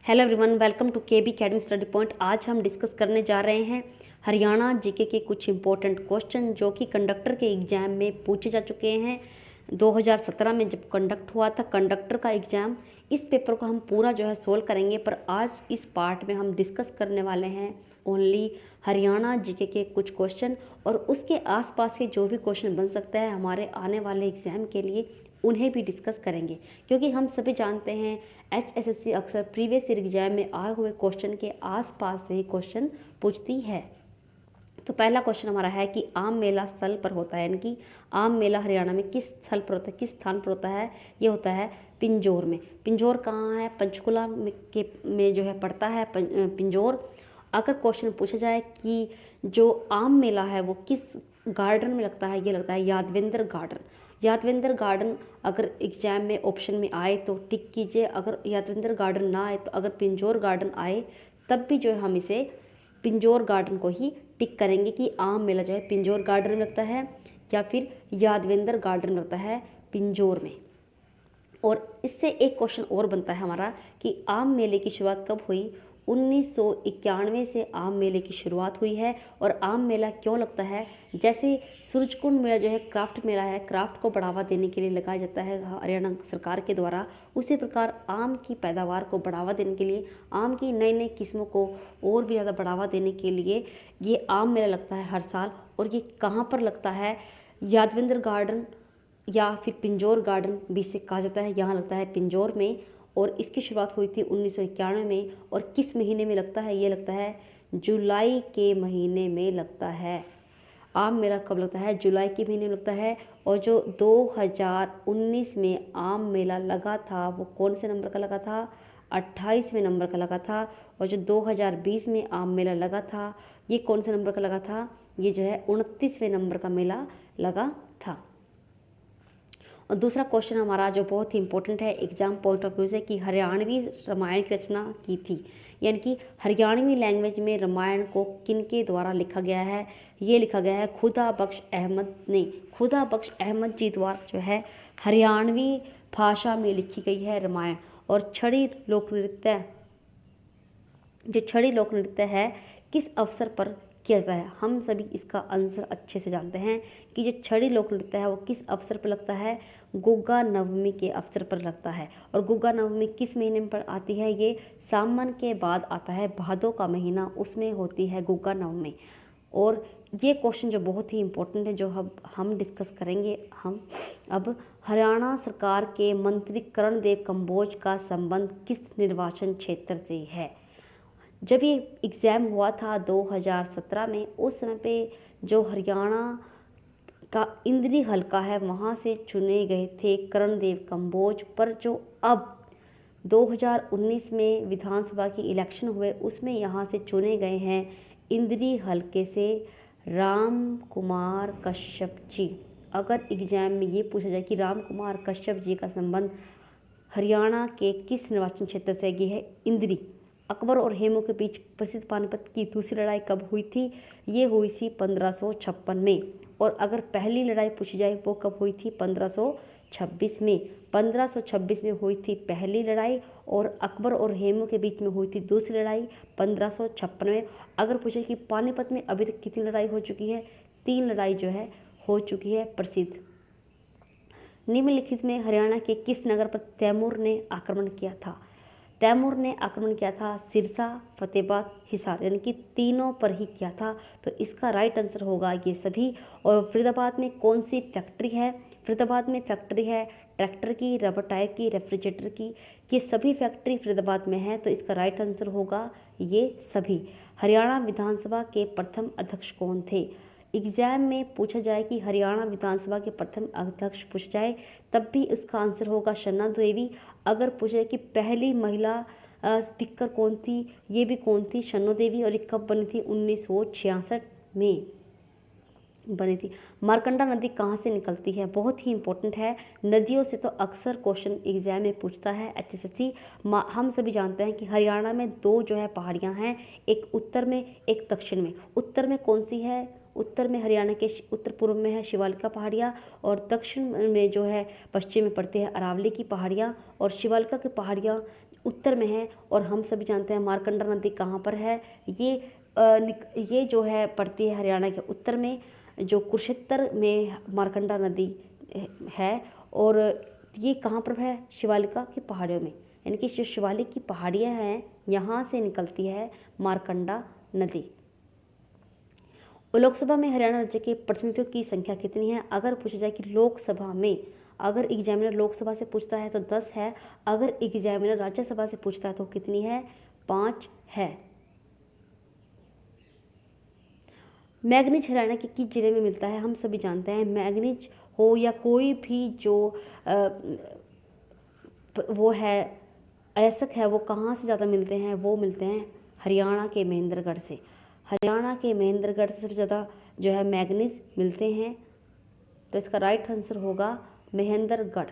Hello everyone, welcome to KB academy study point. आज हम discuss करने जा रहे हैं हरियाणा जीके के कुछ इंपॉर्टेंट क्वेश्चन जो कि कंडक्टर के एग्ज़ाम में पूछे जा चुके हैं। 2017 में जब कंडक्ट हुआ था कंडक्टर का एग्ज़ाम, इस पेपर को हम पूरा जो है सोल्व करेंगे। पर आज इस पार्ट में हम डिस्कस करने वाले हैं ओनली हरियाणा जीके के कुछ क्वेश्चन, और उसके आसपास के जो भी क्वेश्चन बन सकता है हमारे आने वाले एग्ज़ाम के लिए, उन्हें भी डिस्कस करेंगे। क्योंकि हम सभी जानते हैं HSSC अक्सर प्रीवियस ईयर एग्जाम में आए हुए क्वेश्चन के आसपास से ही क्वेश्चन पूछती है। तो पहला क्वेश्चन हमारा है कि आम मेला स्थल पर होता है, यानी कि आम मेला हरियाणा में किस स्थल पर होता है, किस स्थान पर होता है? ये होता है पिंजौर में। पिंजौर कहाँ है? पंचकुला में जो है पड़ता है पिंजौर। अगर क्वेश्चन पूछा जाए कि जो आम मेला है वो किस गार्डन में लगता है, ये लगता है यादवेंद्र गार्डन। यादवेंद्र गार्डन अगर एग्जाम में ऑप्शन में आए तो टिक कीजिए, अगर यादवेंद्र गार्डन ना आए तो अगर पिंजौर गार्डन आए तब भी जो है हम इसे पिंजौर गार्डन को ही टिक करेंगे कि आम मेला जो है पिंजौर गार्डन में लगता है या फिर यादवेंद्र गार्डन में लगता है पिंजौर में। और इससे एक क्वेश्चन और बनता है हमारा कि आम मेले की शुरुआत कब हुई? 1991 से आम मेले की शुरुआत हुई है। और आम मेला क्यों लगता है? जैसे सूरजकुंड मेला जो है क्राफ्ट मेला है, क्राफ्ट को बढ़ावा देने के लिए लगाया जाता है हरियाणा सरकार के द्वारा, उसी प्रकार आम की पैदावार को बढ़ावा देने के लिए, आम की नई नई किस्मों को और भी ज़्यादा बढ़ावा देने के लिए ये आम मेला लगता है हर साल। और ये कहाँ पर लगता है? यादवेंद्र गार्डन या फिर पिंजौर गार्डन भी से कहा जाता है, यहाँ लगता है पिंजौर में। और इसकी शुरुआत हुई थी 1991 में। और किस महीने में लगता है? ये लगता है जुलाई के महीने में लगता है। आम मेला कब लगता है? जुलाई के महीने में लगता है। और जो 2019 में आम मेला लगा था वो कौन से नंबर का लगा था? 28वें नंबर का लगा था। और जो 2020 में आम मेला लगा था ये कौन से नंबर का लगा था? ये जो है 29वें नंबर का मेला लगा था। और दूसरा क्वेश्चन हमारा जो बहुत ही इंपॉर्टेंट है एग्जाम पॉइंट ऑफ व्यू से, कि हरियाणवी रामायण की रचना की थी, यानी कि हरियाणवी लैंग्वेज में रामायण को किनके द्वारा लिखा गया है? ये लिखा गया है खुदा बख्श अहमद ने। खुदा बख्श अहमद जी द्वारा जो है हरियाणवी भाषा में लिखी गई है रामायण। और छड़ी लोक नृत्य, जो छड़ी लोक नृत्य है किस अवसर पर किया जाता है? हम सभी इसका आंसर अच्छे से जानते हैं कि जो छड़ी लोक नृत्य है वो किस अवसर पर लगता है? गुग्गा नवमी के अवसर पर लगता है। और गुग्गा नवमी किस महीने में पर आती है? ये सावन के बाद आता है, भादों का महीना, उसमें होती है गुग्गा नवमी। और ये क्वेश्चन जो बहुत ही इंपॉर्टेंट है जो हम डिस्कस करेंगे हम अब, हरियाणा सरकार के मंत्री कर्णदेव कंबोज का संबंध किस निर्वाचन क्षेत्र से है? जब ये एग्ज़ाम हुआ था 2017 में, उस समय पे जो हरियाणा का इंद्री हलका है वहाँ से चुने गए थे कर्णदेव कंबोज। पर जो अब 2019 में विधानसभा की इलेक्शन हुए उसमें यहाँ से चुने गए हैं इंद्री हलके से राम कुमार कश्यप जी। अगर एग्जाम में ये पूछा जाए कि राम कुमार कश्यप जी का संबंध हरियाणा के किस निर्वाचन क्षेत्र से? ये है इंद्री। अकबर और हेमू के बीच प्रसिद्ध पानीपत की दूसरी लड़ाई कब हुई थी? ये हुई थी 1556 में। और अगर पहली लड़ाई पूछी जाए वो कब हुई थी? 1526 में। 1526 में हुई थी पहली लड़ाई, और अकबर और हेमू के बीच में हुई थी दूसरी लड़ाई 1556 में। अगर पूछे कि पानीपत में अभी तक कितनी लड़ाई हो चुकी है? 3 लड़ाई जो है हो चुकी है प्रसिद्ध। निम्नलिखित में हरियाणा के किस नगर पर तैमूर ने आक्रमण किया था? तैमूर ने आक्रमण किया था सिरसा, फतेहाबाद, हिसार, यानी कि तीनों पर ही किया था। तो इसका राइट आंसर होगा ये सभी। और फरीदाबाद में कौन सी फैक्ट्री है? फरीदाबाद में फैक्ट्री है ट्रैक्टर की, रबर टायर की, रेफ्रिजरेटर की। ये सभी फैक्ट्री फरीदाबाद में है, तो इसका राइट आंसर होगा ये सभी। हरियाणा विधानसभा के प्रथम अध्यक्ष कौन थे? एग्जाम में पूछा जाए कि हरियाणा विधानसभा के प्रथम अध्यक्ष पूछा जाए तब भी उसका आंसर होगा शन्ना देवी। अगर पूछे कि पहली महिला स्पीकर कौन थी? ये भी कौन थी? शन्नो देवी। और ये कब बनी थी? 1966 में बनी थी। मारकंडा नदी कहाँ से निकलती है? बहुत ही इंपॉर्टेंट है। नदियों से तो अक्सर क्वेश्चन एग्जाम में पूछता है HSSC। हम सभी जानते हैं कि हरियाणा में 2 जो है पहाड़ियाँ हैं, एक उत्तर में एक दक्षिण में। उत्तर में कौन सी है? उत्तर में हरियाणा के उत्तर पूर्व में है शिवालिका पहाड़ियाँ, और दक्षिण में जो है पश्चिम में पड़ती है अरावली की पहाड़ियाँ। और शिवालिका की पहाड़ियाँ उत्तर में है। और हम सभी जानते हैं मारकंडा नदी कहाँ पर है, ये जो है पड़ती है हरियाणा के उत्तर में, जो कुरुक्षेत्र में मारकंडा नदी है। और ये कहाँ पर है, शिवालिका की पहाड़ियों में, यानी कि जो शिवालिक की पहाड़ियाँ हैं यहाँ से निकलती है मारकंडा नदी। लोकसभा में हरियाणा राज्य के प्रतिनिधियों की संख्या कितनी है? अगर पूछा जाए कि लोकसभा में, अगर एग्जामिनर लोकसभा से पूछता है तो 10 है, अगर एग्जामिनर राज्यसभा से पूछता है तो कितनी है? 5 है। मैग्नीज हरियाणा के किस जिले में मिलता है? हम सभी जानते हैं मैग्नीज हो या कोई भी जो वो है अयस्क है, वो कहाँ से ज़्यादा मिलते हैं? वो मिलते हैं हरियाणा के महेंद्रगढ़ से। हरियाणा के महेंद्रगढ़ से सबसे ज़्यादा जो है मैग्नीज मिलते हैं। तो इसका राइट आंसर होगा महेंद्रगढ़।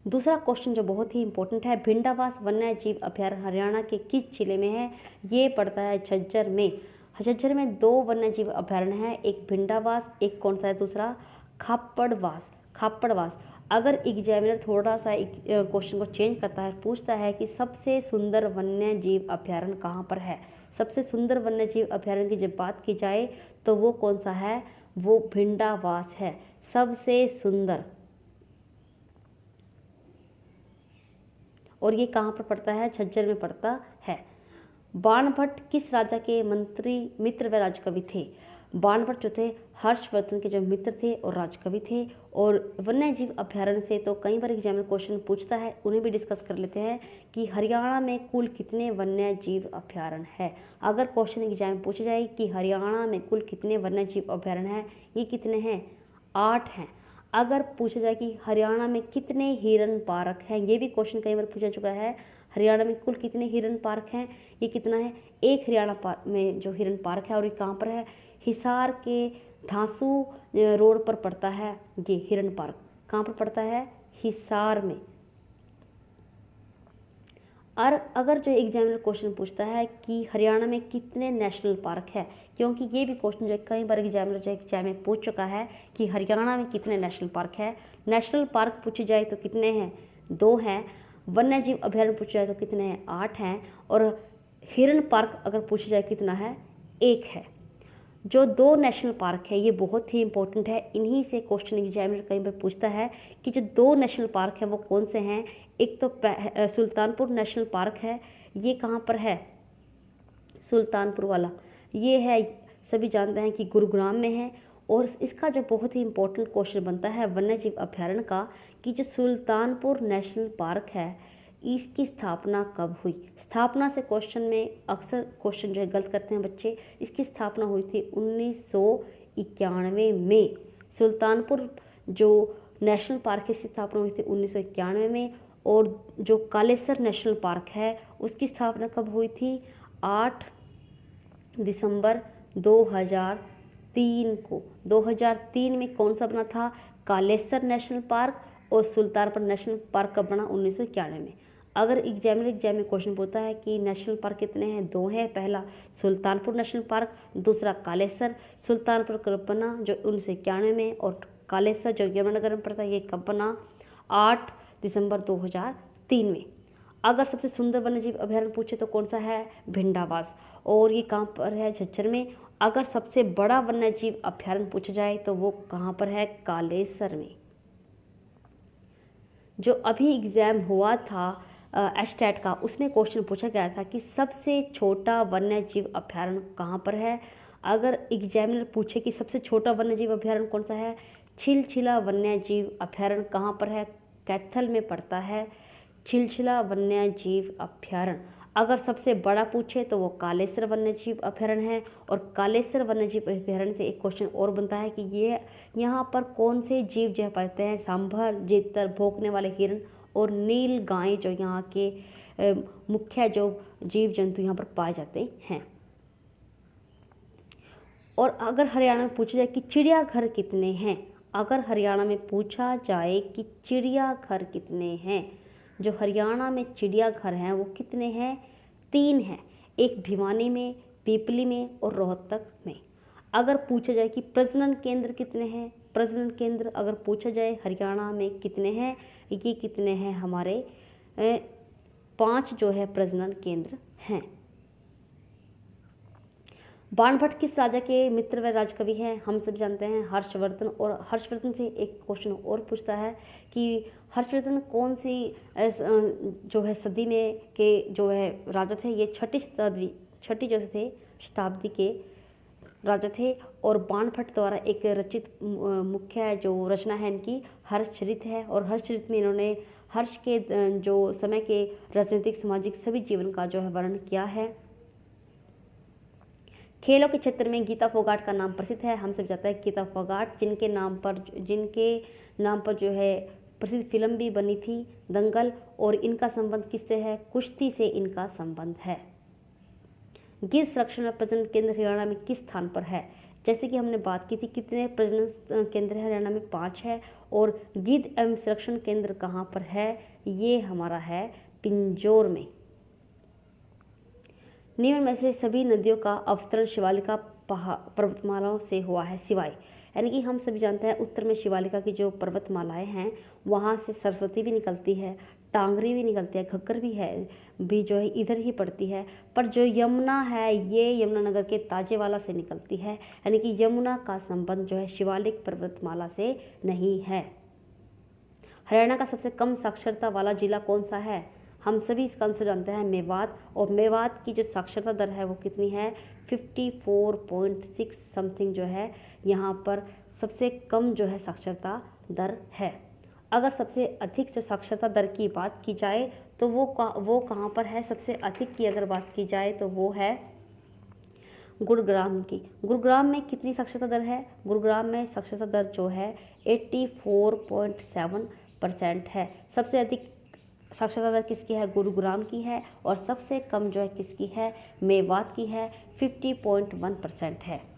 दूसरा क्वेश्चन जो बहुत ही इंपॉर्टेंट है, भिंडावास वन्य जीव अभयारण्य हरियाणा के किस जिले में है? ये पड़ता है झज्जर में। झज्जर में 2 वन्य जीव अभयारण्य हैं, एक भिंडावास, एक कौन सा है दूसरा? खाप्पड़वास। अगर एग्जामिनर थोड़ा सा क्वेश्चन को चेंज करता है, पूछता है कि सबसे सुंदर वन्य जीव अभयारण्य कहाँ पर है, सबसे सुंदर वन्य जीव अभयारण्य की जब बात की जाए तो वो कौन सा है? वो भिंडावास है सबसे सुंदर। और ये कहाँ पर पड़ता है? झज्जर में पड़ता है। बाणभट्ट किस राजा के मंत्री, मित्र व राजकवि थे? बाणभट्ट जो थे हर्षवर्धन के जो मित्र थे और राजकवि थे। और वन्य जीव अभयारण्य से तो कई बार एग्जाम क्वेश्चन पूछता है, उन्हें भी डिस्कस कर लेते हैं कि हरियाणा में कुल कितने वन्य जीव अभयारण्य है। अगर क्वेश्चन एग्जाम में पूछा जाए कि हरियाणा में कुल कितने वन्य जीव अभयारण्य हैं, ये कितने हैं? 8 हैं। अगर पूछा जाए कि हरियाणा में कितने हिरन पार्क हैं, ये भी क्वेश्चन कई बार पूछा चुका है, हरियाणा में कुल कितने हिरन पार्क हैं, ये कितना है? 1 हरियाणा में जो हिरन पार्क है। और ये कहाँ पर है? हिसार के धांसू रोड पर पड़ता है ये हिरन पार्क। कहाँ पर पड़ता है? हिसार में। और अगर जो एग्जामिनर क्वेश्चन पूछता है कि हरियाणा में कितने नेशनल पार्क है, क्योंकि ये भी क्वेश्चन जो है कई बार एग्जामिनर जो एग्जाम में पूछ चुका है कि हरियाणा में कितने नेशनल पार्क है। नेशनल पार्क पूछी जाए तो कितने हैं? 2 हैं। वन्य जीव अभयारण्य पूछा जाए तो कितने हैं? 8 हैं। और हिरन पार्क अगर पूछा जाए कितना है? 1 है। जो 2 नेशनल पार्क है ये बहुत ही इंपॉर्टेंट है, इन्हीं से क्वेश्चन एग्जामिनर कई बार पूछता है कि जो 2 नेशनल पार्क है वो कौन से हैं। एक तो सुल्तानपुर नेशनल पार्क है, ये कहाँ पर है? सुल्तानपुर वाला ये है, सभी जानते हैं कि गुरुग्राम में है। और इसका जो बहुत ही इंपॉर्टेंट क्वेश्चन बनता है वन्य जीव अभयारण्य का, कि जो सुल्तानपुर नेशनल पार्क है इसकी स्थापना कब हुई? स्थापना से क्वेश्चन में अक्सर क्वेश्चन जो है गलत करते हैं बच्चे। इसकी स्थापना हुई थी 1991 में। सुल्तानपुर जो नेशनल पार्क है इसकी स्थापना हुई थी 1991 में। और जो कालेसर नेशनल पार्क है उसकी स्थापना कब हुई थी? 8 दिसंबर 2003 को। 2003 में कौन सा बना था? Kalesar national park. और सुल्तानपुर नेशनल पार्क कब बना? 1991 में। अगर एग्जाम में क्वेश्चन पूछता है कि नेशनल पार्क कितने हैं? 2 हैं। पहला सुल्तानपुर नेशनल पार्क, दूसरा कालेसर। सुल्तानपुर कब बना? जो 1991 में। और कालेसर जो यमुनानगर में पड़ता है ये कब बना? 8 दिसंबर 2003 में। अगर सबसे सुंदर वन्यजीव अभयारण्य पूछे तो कौन सा है? भिंडावास। और ये कहाँ पर है? झज्जर में। अगर सबसे बड़ा वन्यजीव अभयारण्य पूछा जाए तो वो कहाँ पर है? कालेसर में। जो अभी एग्ज़ाम हुआ था एस्टेट का, उसमें क्वेश्चन पूछा गया था कि सबसे छोटा वन्यजीव अभयारण्य कहाँ पर है। अगर एग्जामिनर पूछे कि सबसे छोटा वन्यजीव अभयारण्य कौन सा है, छिलछिला वन्यजीव अभयारण्य कहाँ पर है? कैथल में पड़ता है छिलछिला वन्यजीव अभयारण्य। अगर सबसे बड़ा पूछे तो वो कालेसर वन्यजीव अभयारण्य है। और कालेसर वन्यजीव अभयारण्य से एक क्वेश्चन और बनता है कि ये यहाँ पर कौन से जीव जो पाते हैं? सांभर, जेतर, भौंकने वाले हिरण और नील गाय जो यहाँ के मुख्य जो जीव जंतु यहाँ पर पाए जाते हैं। और अगर हरियाणा में पूछा जाए कि चिड़ियाघर कितने हैं, अगर हरियाणा में पूछा जाए कि चिड़ियाघर कितने हैं, जो हरियाणा में चिड़ियाघर हैं वो कितने हैं? 3 हैं। एक भिवानी में, पीपली में और रोहतक में। अगर पूछा जाए कि प्रजनन केंद्र कितने हैं, प्रजनन केंद्र अगर पूछा जाए हरियाणा में कितने हैं, ये कितने हैं हमारे 5 जो है प्रजनन केंद्र हैं। बाणभट्ट किस राजा के मित्र व राजकवि हैं? हम सब जानते हैं हर्षवर्धन। और हर्षवर्धन से एक क्वेश्चन और पूछता है कि हर्षवर्धन कौन सी जो है सदी में के जो है राजा थे? ये छठी जो थे शताब्दी के राजा थे। और बाणभट्ट द्वारा एक रचित मुख्य जो रचना है इनकी हर्षचरित है। और हर्षचरित में इन्होंने हर्ष के जो समय के राजनीतिक सामाजिक सभी जीवन का जो है वर्णन किया है। खेलों के क्षेत्र में गीता फोगाट का नाम प्रसिद्ध है। हम सब जानते हैं गीता फोगाट, जिनके नाम पर जो है प्रसिद्ध फिल्म भी बनी थी दंगल। और इनका संबंध किससे है? कुश्ती से इनका संबंध है। गिद्ध संरक्षण और प्रजनन केंद्र हरियाणा में किस स्थान पर है? जैसे कि हमने बात की थी कितने प्रजनन केंद्र है हरियाणा में? 5 है। और गिद्ध एवं संरक्षण केंद्र कहाँ पर है? ये हमारा है पिंजौर में। निम्न में से सभी नदियों का अवतरण शिवालिका पर्वतमालाओं से हुआ है सिवाय, यानी कि हम सभी जानते हैं उत्तर में शिवालिका की जो पर्वतमालाएं हैं वहाँ से सरस्वती भी निकलती है, टांगरी भी निकलती है, घग्गर भी जो है इधर ही पड़ती है। पर जो यमुना है ये यमुनानगर के ताजेवाला से निकलती है, यानी कि यमुना का संबंध जो है शिवालिक पर्वतमाला से नहीं है। हरियाणा का सबसे कम साक्षरता वाला जिला कौन सा है? हम सभी इसका आंसर जानते हैं मेवात। और मेवात की जो साक्षरता दर है वो कितनी है? 54.6 समथिंग जो है यहाँ पर सबसे कम जो है साक्षरता दर है। अगर सबसे अधिक जो साक्षरता दर की बात की जाए तो वो कहाँ पर है? सबसे अधिक की अगर बात की जाए तो वो है गुरुग्राम की। गुरुग्राम में कितनी साक्षरता दर है? गुरुग्राम में साक्षरता दर जो है 84.7% है। सबसे अधिक साक्षरता दर किसकी है? गुरुग्राम की है। और सबसे कम जो है किसकी है? मेवात की है, 50.1% है।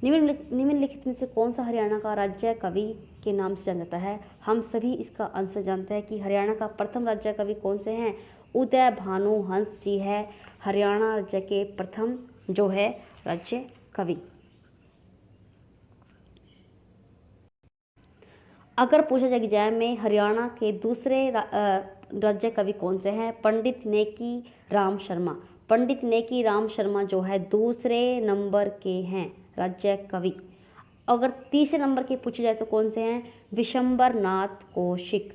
निम्नलिखित में से कौन सा हरियाणा का राज्य कवि के नाम से जाना जाता है? हम सभी इसका आंसर जानते हैं कि हरियाणा का प्रथम राज्य कवि कौन से हैं? उदय भानु हंस जी है हरियाणा राज्य के प्रथम जो है राज्य कवि। अगर पूछा जाए एग्जाम में हरियाणा के दूसरे राज्य कवि कौन से हैं? पंडित नेकी राम शर्मा। पंडित नेकी राम शर्मा जो है दूसरे नंबर के हैं राज्य कवि। अगर तीसरे नंबर के पूछे जाए तो कौन से हैं? विशंबर नाथ कौशिक।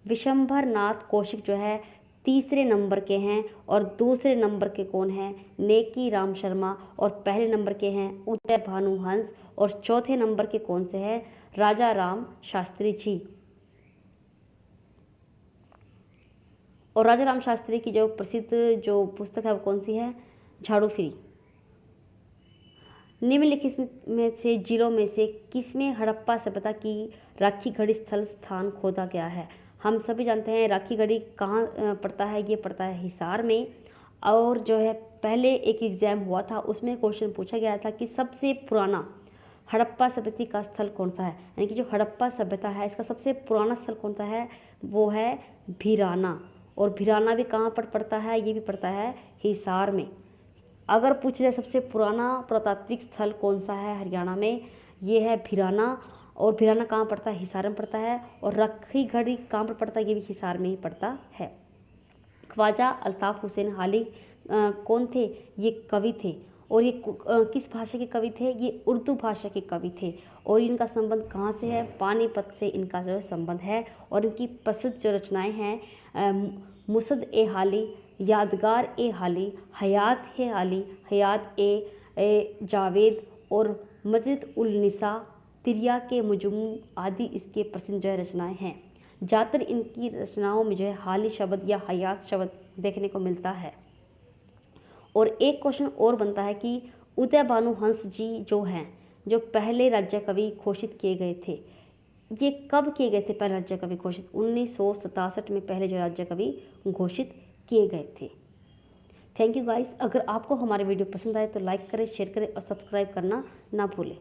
विशंबर नाथ कौशिक जो है तीसरे नंबर के हैं। और दूसरे नंबर के कौन हैं? नेकी राम शर्मा। और पहले नंबर के हैं उदय भानु हंस। और चौथे नंबर के कौन से हैं? राजा राम शास्त्री जी। और राजा राम शास्त्री की जो प्रसिद्ध जो पुस्तक है वो कौन सी है? झाड़ू फिरी। निम्नलिखित में से जिलों में से किसमें हड़प्पा सभ्यता की राखी घड़ी स्थल स्थान खोदा गया है? हम सभी जानते हैं राखी घड़ी कहाँ पड़ता है? ये पड़ता है हिसार में। और जो है पहले एक एग्ज़ाम हुआ था उसमें क्वेश्चन पूछा गया था कि सबसे पुराना हड़प्पा सभ्यता का स्थल कौन सा है, यानी कि जो हड़प्पा सभ्यता है इसका सबसे पुराना स्थल कौन सा है? वो है भिराना। और भिराना भी कहाँ पर पड़ता है? ये भी पड़ता है हिसार में। अगर पूछ जाए सबसे पुराना पुरातात्विक स्थल कौन सा है हरियाणा में, ये है भिराना। और भिराना कहाँ पड़ता है? हिसार में पड़ता है। और राखी घड़ी कहाँ पर पड़ता है? ये भी हिसार में ही पड़ता है। ख्वाजा अल्ताफ़ हुसैन हाली कौन थे? ये कवि थे। और ये किस भाषा के कवि थे? ये उर्दू भाषा के कवि थे। और इनका संबंध कहाँ से है? पानीपत से इनका जो संबंध है। और इनकी प्रसिद्ध जो रचनाएं हैं मुसद ए हाली, यादगार ए हाली, हयात ए हाली, हयात ए जावेद और मजिद उल निसा, तिरिया के मुजुम आदि इसके प्रसिद्ध जो रचनाएं हैं। ज़्यादातर इनकी रचनाओं में जो है हाली शब्द या हयात शब्द देखने को मिलता है। और एक क्वेश्चन और बनता है कि उदय भानु हंस जी जो हैं जो पहले राज्य कवि घोषित किए गए थे, ये कब किए गए थे पहले राज्य कवि घोषित? 1967 में पहले जो राज्य कवि घोषित किए गए थे। Thank you guys. अगर आपको हमारे वीडियो पसंद आए तो लाइक करें, शेयर करें और सब्सक्राइब करना ना भूलें।